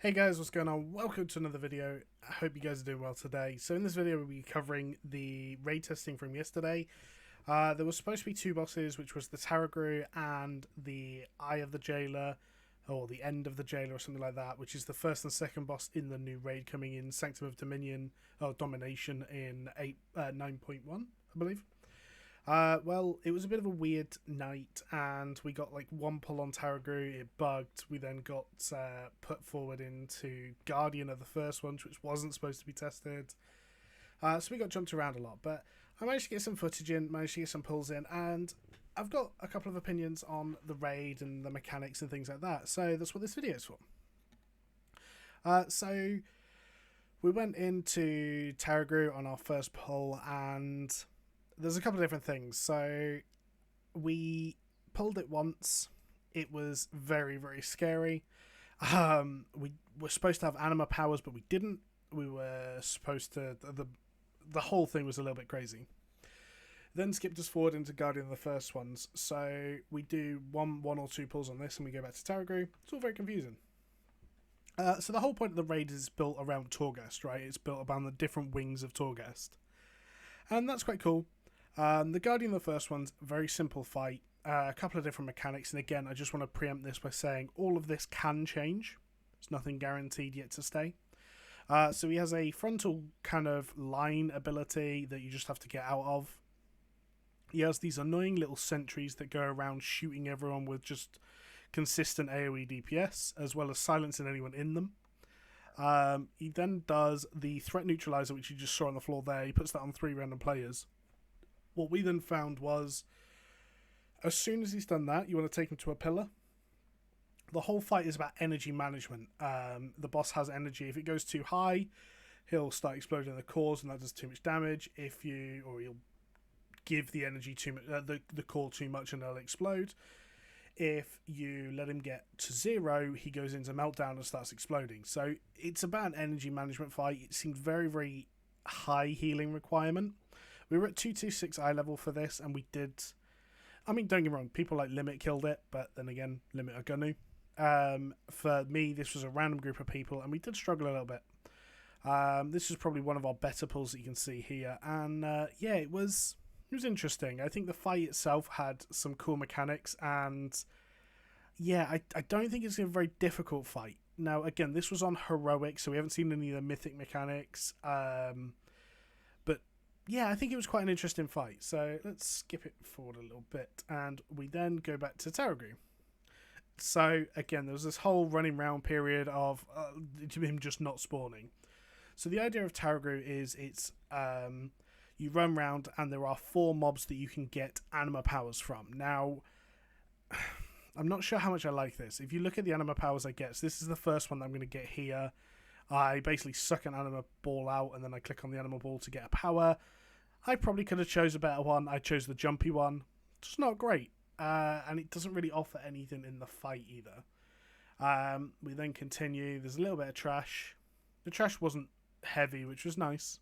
Hey guys, what's going on? Welcome to another video. I hope you guys are doing well today. So in this video we'll be covering the raid testing from yesterday. There was supposed to be two bosses, which was the Terrague and the Eye of the Jailer, or the End of the Jailer or something like that, which is the first and second boss in the new raid coming in Sanctum of Dominion, or Domination in 9.1, I believe. Well, it was a bit of a weird night, and we got like one pull on Terrague, it bugged. We then got put forward into Guardian of the first ones, which wasn't supposed to be tested. So we got jumped around a lot, but I managed to get some footage in, managed to get some pulls in, and I've got a couple of opinions on the raid and the mechanics and things like that. So that's what this video is for. So we went into Terrague on our first pull, and there's a couple of different things. So we pulled it once. It was very, very scary. We were supposed to have anima powers, but we didn't. We were supposed to... The whole thing was a little bit crazy. Then skipped us forward into Guardian of the first ones. So we do one or two pulls on this, and we go back to Terrague. It's all very confusing. So the whole point of the raid is built around Torghast, right? It's built around the different wings of Torghast. And that's quite cool. The Guardian of the first one's a very simple fight, a couple of different mechanics, and again, I just want to preempt this by saying all of this can change. There's nothing guaranteed yet to stay. So he has a frontal kind of line ability that you just have to get out of. He has these annoying little sentries that go around shooting everyone with just consistent AoE DPS, as well as silencing anyone in them. He then does the threat neutralizer, which you just saw on the floor there. He puts that on 3 random players. What we then found was, as soon as he's done that, you want to take him to a pillar. The whole fight is about energy management. The boss has energy. If it goes too high, he'll start exploding the cores, and that does too much damage. He'll give the energy too much, the core too much, and they'll explode. If you let him get to 0, he goes into meltdown and starts exploding. So it's about an energy management fight. It seemed very, very high healing requirement. We were at 226 eye level for this, and we did... I mean, don't get me wrong, people like Limit killed it, but then again, Limit are gonna. For me, this was a random group of people, and we did struggle a little bit. This is probably one of our better pulls that you can see here, and yeah, it was interesting. I think the fight itself had some cool mechanics, and yeah, I don't think it's a very difficult fight. Now, again, this was on Heroic, so we haven't seen any of the Mythic mechanics, but yeah, I think it was quite an interesting fight. So let's skip it forward a little bit, and we then go back to Terrague. So again, there was this whole running round period of him just not spawning. So the idea of Terrague is it's you run round, and there are 4 mobs that you can get anima powers from. Now, I'm not sure how much I like this. If you look at the anima powers I get, so this is the first one that I'm going to get here. I basically suck an anima ball out, and then I click on the anima ball to get a power. I probably could have chose a better one. I chose the jumpy one. It's not great. And it doesn't really offer anything in the fight either. We then continue. There's a little bit of trash. The trash wasn't heavy, which was nice.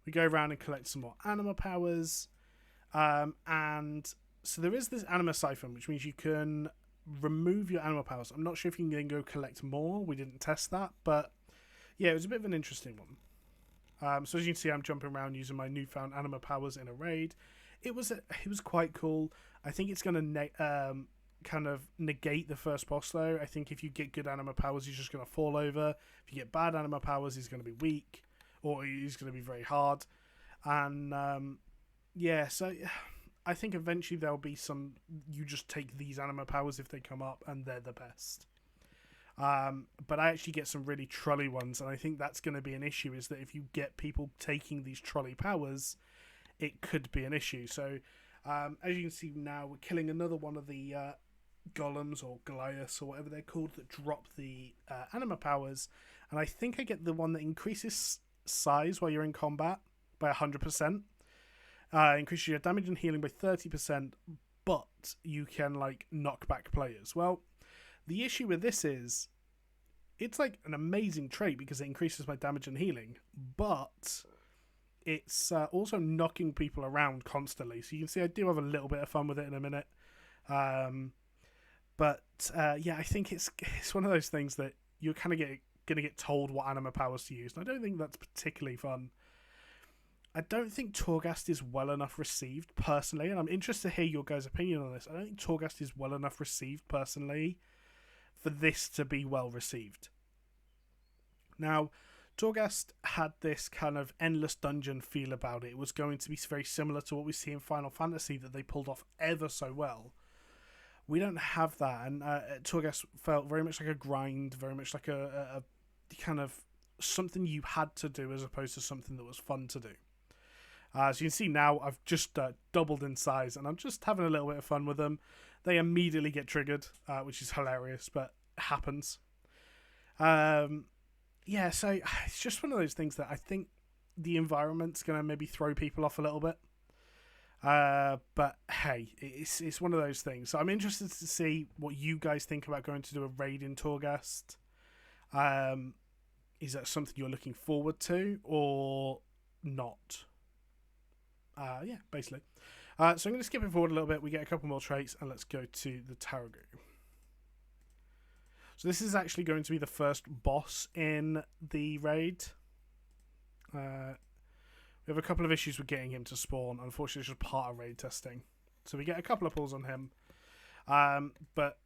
We go around and collect some more anima powers. And so there is this anima siphon, which means you can remove your anima powers. I'm not sure if you can then go collect more. We didn't test that, but yeah, it was a bit of an interesting one. So as you can see, I'm jumping around using my newfound anima powers in a raid. It was quite cool. I think it's going to kind of negate the first boss, though. I think if you get good anima powers, he's just going to fall over. If you get bad anima powers, he's going to be weak, or he's going to be very hard. And yeah, so I think eventually there'll be some... You just take these anima powers if they come up, and they're the best. But I actually get some really trolley ones, and I think that's going to be an issue, is that if you get people taking these trolley powers, it could be an issue. So as you can see now, we're killing another one of the golems or Goliaths or whatever they're called that drop the anima powers, and I think I get the one that increases size while you're in combat by 100%, increases your damage and healing by 30%, but you can like knock back players. Well, the issue with this is, it's like an amazing trait because it increases my damage and healing, but it's also knocking people around constantly. So you can see I do have a little bit of fun with it in a minute. But yeah, I think it's one of those things that you kind of get going to get told what anima powers to use, and I don't think that's particularly fun. I don't think Torghast is well enough received personally, and I'm interested to hear your guys' opinion on this. I don't think Torghast is well enough received personally for this to be well received. Now, Torghast had this kind of endless dungeon feel about it. It was going to be very similar to what we see in Final Fantasy that they pulled off ever so well. We don't have that, and Torghast felt very much like a grind, very much like a kind of something you had to do as opposed to something that was fun to do. As you can see now, I've just doubled in size, and I'm just having a little bit of fun with them. They immediately get triggered, which is hilarious, but it happens. Yeah, so it's just one of those things that I think the environment's going to maybe throw people off a little bit. But hey, it's one of those things. So I'm interested to see what you guys think about going to do a raid in Torghast. Is that something you're looking forward to or not? Yeah, basically. So I'm going to skip it forward a little bit. We get a couple more traits, and let's go to the Terrague. So this is actually going to be the first boss in the raid. We have a couple of issues with getting him to spawn. Unfortunately, it's just part of raid testing. So we get a couple of pulls on him. But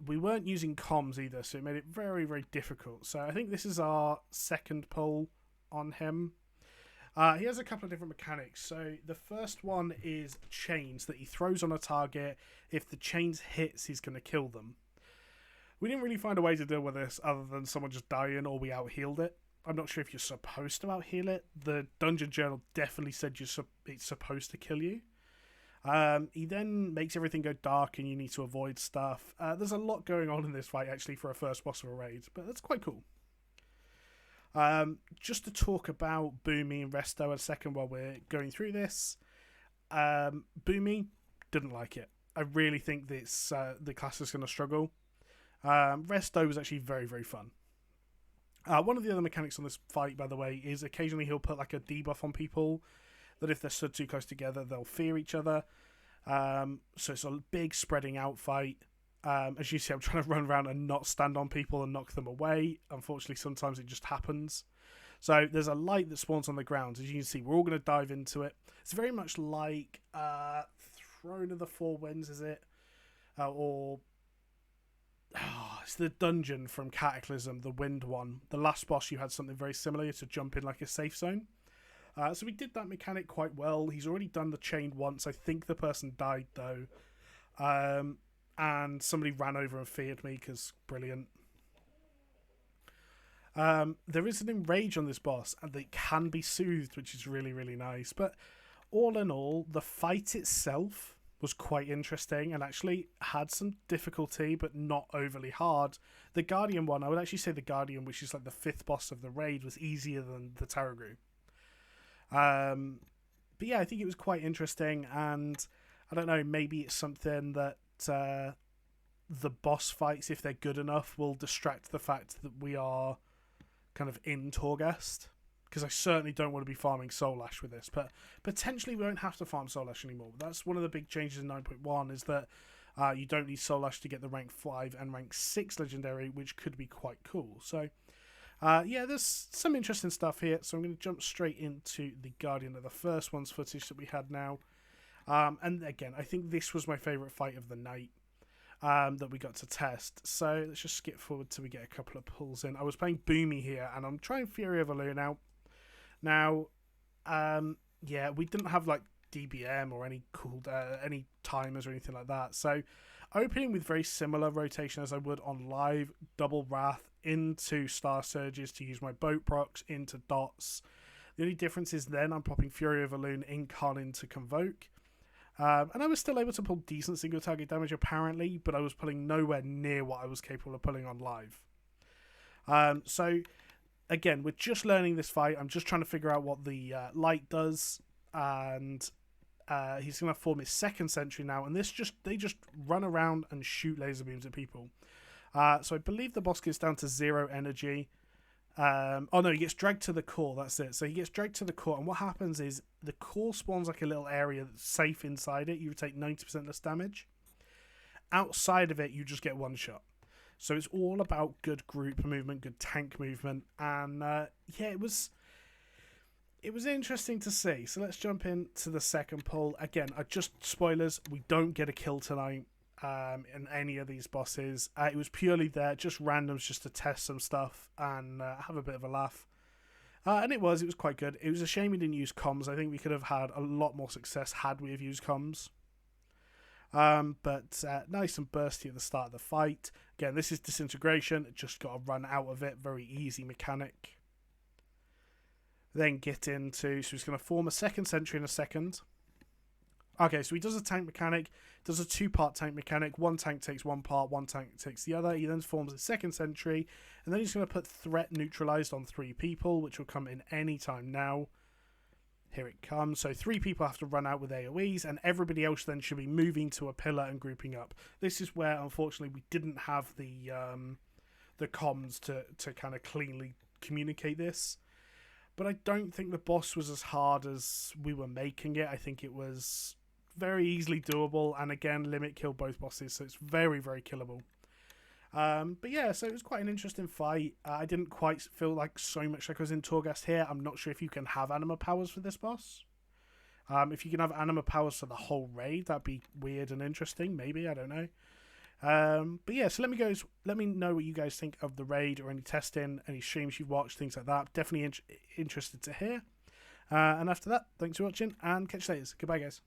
we weren't using comms either, so it made it very, very difficult. So I think this is our second pull on him. He has a couple of different mechanics. So the first one is chains that he throws on a target. If the chains hits, he's going to kill them. We didn't really find a way to deal with this other than someone just dying or we out-healed it. I'm not sure if you're supposed to out-heal it. The Dungeon Journal definitely said it's supposed to kill you. He then makes everything go dark and you need to avoid stuff. There's a lot going on in this fight actually for a first boss of a raid, but that's quite cool. Just to talk about Boomy and Resto a second while we're going through this. Boomy didn't like it. I really think this the class is going to struggle. Resto was actually very, very fun. One of the other mechanics on this fight, by the way, is occasionally he'll put like a debuff on people that if they're stood too close together, they'll fear each other. So it's a big spreading out fight. As you see, I'm trying to run around and not stand on people and knock them away. Unfortunately, sometimes it just happens. So there's a light that spawns on the ground. As you can see, we're all going to dive into it. It's very much like Throne of the Four Winds, is it? It's the dungeon from Cataclysm, the wind one. The last boss, you had something very similar to jump in like a safe zone. So we did that mechanic quite well. He's already done the chain once. I think the person died though. And somebody ran over and feared me because brilliant. There is an enrage on this boss and they can be soothed, which is really, really nice. But all in all, the fight itself was quite interesting and actually had some difficulty, but not overly hard. The Guardian one, I would actually say the Guardian, which is like the fifth boss of the raid, was easier than the Terrague. But yeah, I think it was quite interesting, and I don't know, maybe it's something that the boss fights, if they're good enough, will distract the fact that we are kind of in Torghast. Because I certainly don't want to be farming Soul Ash with this. But potentially we won't have to farm Soul Ash anymore. That's one of the big changes in 9.1 is that you don't need Soul Ash to get the rank 5 and rank 6 legendary, which could be quite cool. So, yeah, there's some interesting stuff here. So I'm going to jump straight into the Guardian of the First One's footage that we had now. And again, I think this was my favourite fight of the night that we got to test. So let's just skip forward till we get a couple of pulls in. I was playing Boomy here, and I'm trying Fury of Elune out. Now, yeah, we didn't have like DBM or any any timers or anything like that. So opening with very similar rotation as I would on live, double Wrath into Star Surges to use my boat procs into dots. The only difference is then I'm popping Fury of Elune in Colin to Convoke. And I was still able to pull decent single target damage apparently, but I was pulling nowhere near what I was capable of pulling on live. So again, we're just learning this fight. I'm just trying to figure out what the light does, and he's going to form his second sentry now, and they just run around and shoot laser beams at people. So I believe the boss gets down to 0 energy. Oh no, he gets dragged to the core, that's it. So he gets dragged to the core, and what happens is the core spawns like a little area that's safe inside it. You take 90% less damage. Outside of it, you just get one shot. So it's all about good group movement, good tank movement, and yeah, it was interesting to see. So let's jump into the second pull. Again, just spoilers, we don't get a kill tonight in any of these bosses. It was purely there, just randoms, just to test some stuff and have a bit of a laugh. And it was quite good. It was a shame we didn't use comms. I think we could have had a lot more success had we have used comms. But nice and bursty at the start of the fight. Again, this is disintegration. Just got to run out of it. Very easy mechanic. Then get into... So he's going to form a second sentry in a second. Okay, so he does a tank mechanic. Does a two-part tank mechanic. One tank takes one part, one tank takes the other. He then forms a second sentry. And then he's going to put threat neutralized on 3 people, which will come in any time now. Here it comes. So 3 people have to run out with AoEs, and everybody else then should be moving to a pillar and grouping up. This is where, unfortunately, we didn't have the comms to kind of cleanly communicate this. But I don't think the boss was as hard as we were making it. I think it was very easily doable, and again, limit killed both bosses, so it's very, very killable. But yeah, so it was quite an interesting fight. I didn't quite feel like so much like I was in Torghast here. I'm not sure if you can have anima powers for this boss. If you can have anima powers for the whole raid, that'd be weird and interesting. Maybe, I don't know. But yeah, so let me know what you guys think of the raid, or any testing, any streams you've watched, things like that. Definitely interested to hear. And after that, thanks for watching, and catch you later. Goodbye, guys.